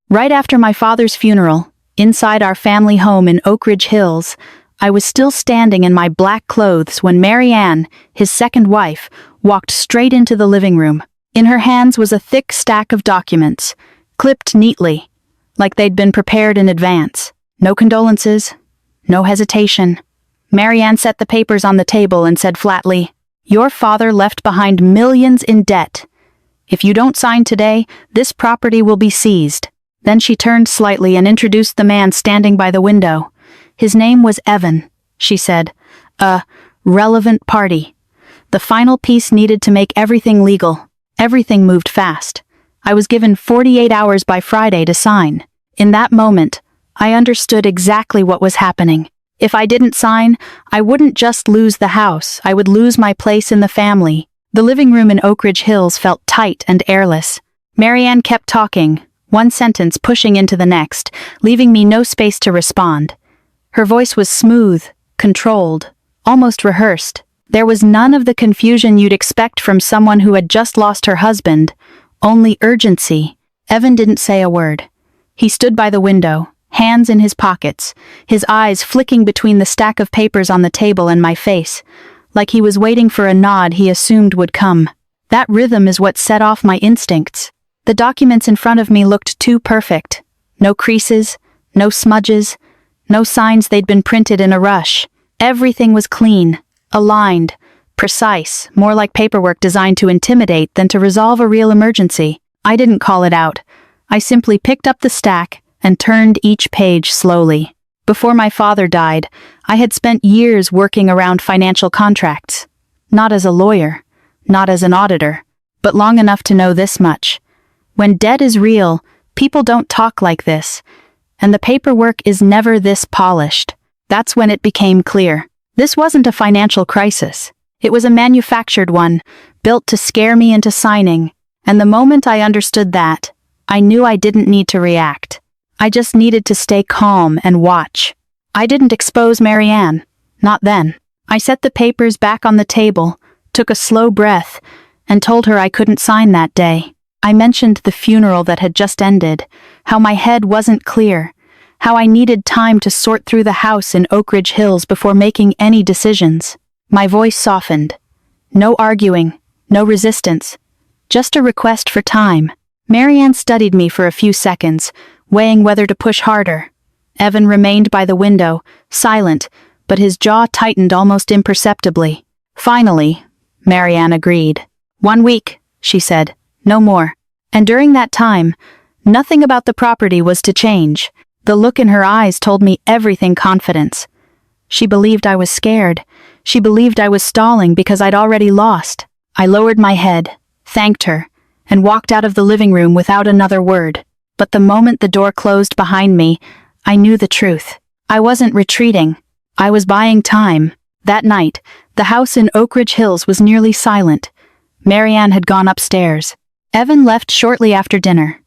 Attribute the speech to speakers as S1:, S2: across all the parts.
S1: Right after my father's funeral, inside our family home in Oak Ridge Hills, I was still standing in my black clothes when Mary Ann, his second wife, walked straight into the living room. In her hands was a thick stack of documents, clipped neatly, like they'd been prepared in advance. No condolences, no hesitation. Mary Ann set the papers on the table and said flatly, "Your father left behind millions in debt. If you don't sign today, this property will be seized." Then she turned slightly and introduced the man standing by the window. His name was Evan, she said. A relevant party. The final piece needed to make everything legal. Everything moved fast. I was given 48 hours by Friday to sign. In that moment, I understood exactly what was happening. If I didn't sign, I wouldn't just lose the house, I would lose my place in the family. The living room in Oak Ridge Hills felt tight and airless. Mary Ann kept talking, one sentence pushing into the next, leaving me no space to respond. Her voice was smooth, controlled, almost rehearsed. There was none of the confusion you'd expect from someone who had just lost her husband, only urgency. Evan didn't say a word. He stood by the window, hands in his pockets, his eyes flicking between the stack of papers on the table and my face, like he was waiting for a nod he assumed would come. That rhythm is what set off my instincts. The documents in front of me looked too perfect. No creases, no smudges, no signs they'd been printed in a rush. Everything was clean, aligned, precise, more like paperwork designed to intimidate than to resolve a real emergency. I didn't call it out. I simply picked up the stack and turned each page slowly. Before my father died, I had spent years working around financial contracts. Not as a lawyer, not as an auditor, but long enough to know this much. When debt is real, people don't talk like this, and the paperwork is never this polished. That's when it became clear. This wasn't a financial crisis. It was a manufactured one, built to scare me into signing, and the moment I understood that, I knew I didn't need to react. I just needed to stay calm and watch. I didn't expose Mary Ann. Not then. I set the papers back on the table, took a slow breath, and told her I couldn't sign that day. I mentioned the funeral that had just ended, how my head wasn't clear, how I needed time to sort through the house in Oak Ridge Hills before making any decisions. My voice softened. No arguing, no resistance, just a request for time. Mary Ann studied me for a few seconds, weighing whether to push harder. Evan remained by the window, silent, but his jaw tightened almost imperceptibly. Finally, Mary Ann agreed. 1 week, she said, no more. And during that time, nothing about the property was to change. The look in her eyes told me everything confidence. She believed I was scared. She believed I was stalling because I'd already lost. I lowered my head, thanked her, and walked out of the living room without another word. But the moment the door closed behind me, I knew the truth. I wasn't retreating. I was buying time. That night, the house in Oak Ridge Hills was nearly silent. Mary Ann had gone upstairs. Evan left shortly after dinner.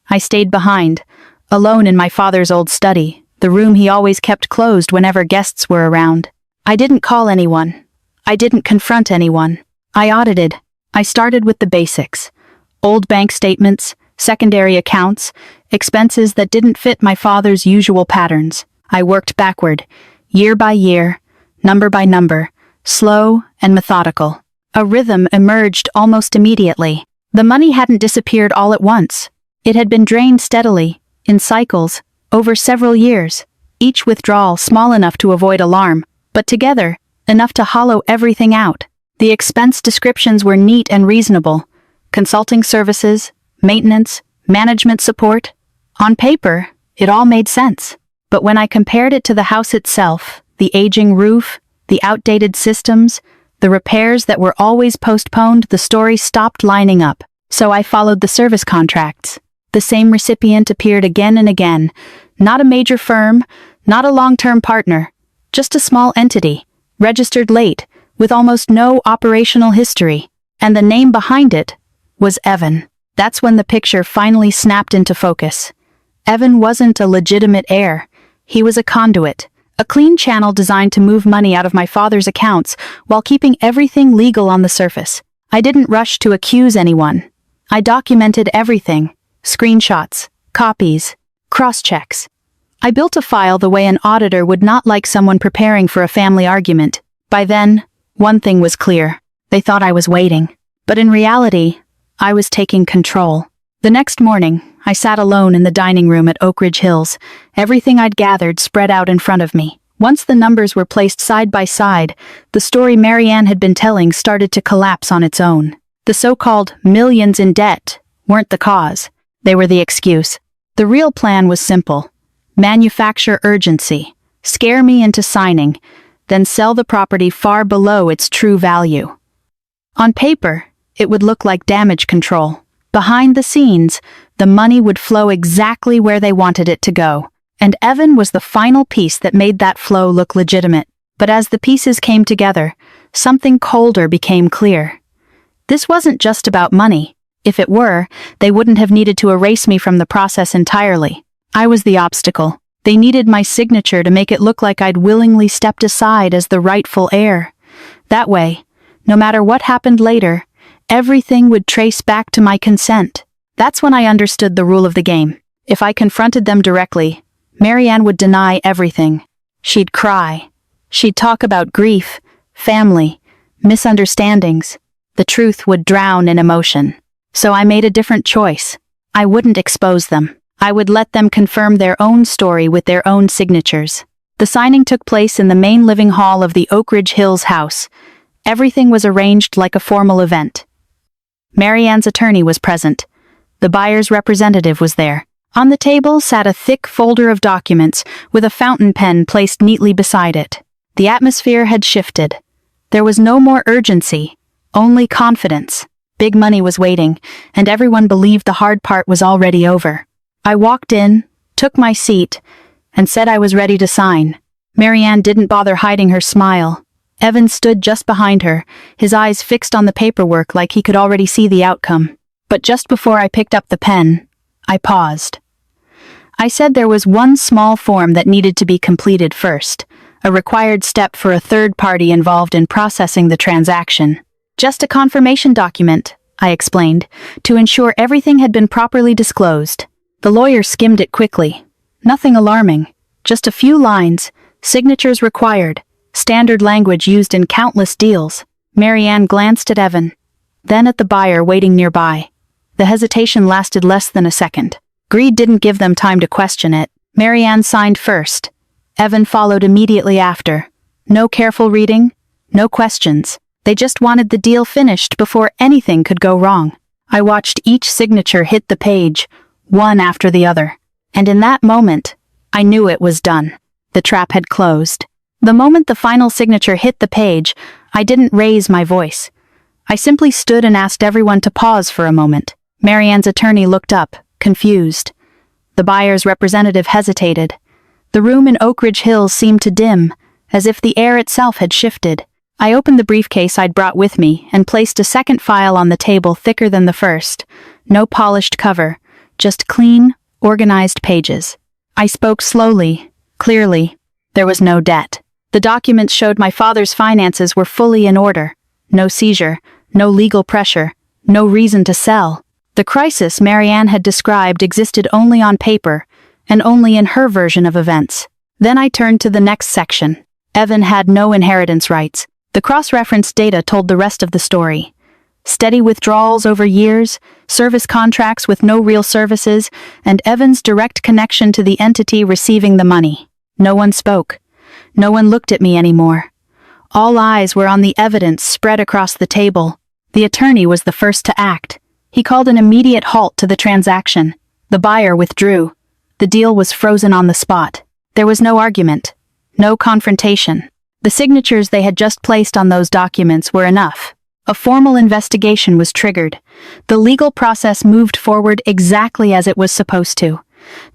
S1: I stayed behind, alone in my father's old study, the room he always kept closed whenever guests were around. I didn't call anyone. I didn't confront anyone. I audited. I started with the basics. Old bank statements, secondary accounts, expenses that didn't fit my father's usual patterns. I worked backward, year by year, number by number, slow and methodical. A rhythm emerged almost immediately. The money hadn't disappeared all at once. It had been drained steadily, in cycles, over several years, each withdrawal small enough to avoid alarm, but together, enough to hollow everything out. The expense descriptions were neat and reasonable. Consulting services, maintenance, management support. On paper, it all made sense. But when I compared it to the house itself, the aging roof, the outdated systems, the repairs that were always postponed, the story stopped lining up. So I followed the service contracts. The same recipient appeared again and again. Not a major firm, not a long-term partner, just a small entity, registered late, with almost no operational history. And the name behind it was Evan. That's when the picture finally snapped into focus. Evan wasn't a legitimate heir. He was a conduit, a clean channel designed to move money out of my father's accounts while keeping everything legal on the surface. I didn't rush to accuse anyone. I documented everything. Screenshots, copies, cross-checks. I built a file the way an auditor would not like someone preparing for a family argument. By then, one thing was clear. They thought I was waiting. But in reality, I was taking control. The next morning, I sat alone in the dining room at Oak Ridge Hills, everything I'd gathered spread out in front of me. Once the numbers were placed side by side, the story Marianne had been telling started to collapse on its own. The so-called millions in debt weren't the cause. They were the excuse. The real plan was simple. Manufacture urgency, scare me into signing, then sell the property far below its true value. On paper, it would look like damage control. Behind the scenes, the money would flow exactly where they wanted it to go. And Evan was the final piece that made that flow look legitimate. But as the pieces came together, something colder became clear. This wasn't just about money. If it were, they wouldn't have needed to erase me from the process entirely. I was the obstacle. They needed my signature to make it look like I'd willingly stepped aside as the rightful heir. That way, no matter what happened later, everything would trace back to my consent. That's when I understood the rule of the game. If I confronted them directly, Marianne would deny everything. She'd cry. She'd talk about grief, family, misunderstandings. The truth would drown in emotion. So I made a different choice. I wouldn't expose them. I would let them confirm their own story with their own signatures. The signing took place in the main living hall of the Oak Ridge Hills house. Everything was arranged like a formal event. Marianne's attorney was present. The buyer's representative was there. On the table sat a thick folder of documents with a fountain pen placed neatly beside it. The atmosphere had shifted. There was no more urgency, only confidence. Big money was waiting, and everyone believed the hard part was already over. I walked in, took my seat, and said I was ready to sign. Marianne didn't bother hiding her smile. Evan stood just behind her, his eyes fixed on the paperwork like he could already see the outcome. But just before I picked up the pen, I paused. I said there was one small form that needed to be completed first, a required step for a third party involved in processing the transaction. Just a confirmation document, I explained, to ensure everything had been properly disclosed. The lawyer skimmed it quickly. Nothing alarming, just a few lines, signatures required, standard language used in countless deals. Marianne glanced at Evan, then at the buyer waiting nearby. The hesitation lasted less than a second. Greed didn't give them time to question it. Marianne signed first. Evan followed immediately after. No careful reading, no questions. They just wanted the deal finished before anything could go wrong. I watched each signature hit the page, one after the other. And in that moment, I knew it was done. The trap had closed. The moment the final signature hit the page, I didn't raise my voice. I simply stood and asked everyone to pause for a moment. Marianne's attorney looked up, confused. The buyer's representative hesitated. The room in Oak Ridge Hills seemed to dim, as if the air itself had shifted. I opened the briefcase I'd brought with me and placed a second file on the table thicker than the first. No polished cover, just clean, organized pages. I spoke slowly, clearly. There was no debt. The documents showed my father's finances were fully in order. No seizure, no legal pressure, no reason to sell. The crisis Marianne had described existed only on paper, and only in her version of events. Then I turned to the next section. Evan had no inheritance rights. The cross-referenced data told the rest of the story. Steady withdrawals over years, service contracts with no real services, and Evan's direct connection to the entity receiving the money. No one spoke. No one looked at me anymore. All eyes were on the evidence spread across the table. The attorney was the first to act. He called an immediate halt to the transaction. The buyer withdrew. The deal was frozen on the spot. There was no argument, no confrontation. The signatures they had just placed on those documents were enough. A formal investigation was triggered. The legal process moved forward exactly as it was supposed to.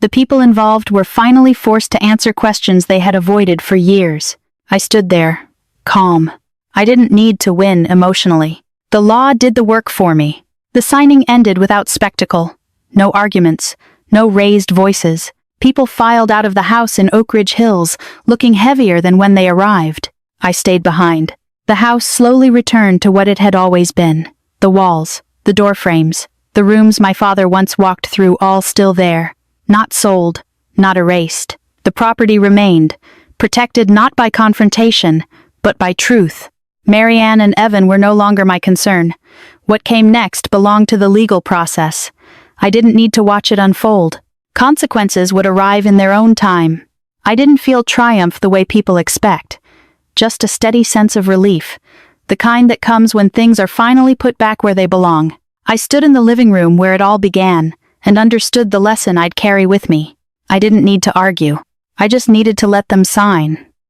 S1: The people involved were finally forced to answer questions they had avoided for years. I stood there, calm. I didn't need to win emotionally. The law did the work for me. The signing ended without spectacle. No arguments, no raised voices. People filed out of the house in Oak Ridge Hills, looking heavier than when they arrived. I stayed behind. The house slowly returned to what it had always been. The walls, the door frames, the rooms my father once walked through, all still there. Not sold, not erased. The property remained, protected not by confrontation, but by truth. Marianne and Evan were no longer my concern. What came next belonged to the legal process. I didn't need to watch it unfold. Consequences would arrive in their own time. I didn't feel triumph the way people expect. Just a steady sense of relief, the kind that comes when things are finally put back where they belong. I stood in the living room where it all began, and understood the lesson I'd carry with me. I didn't need to argue. I just needed to let them sign.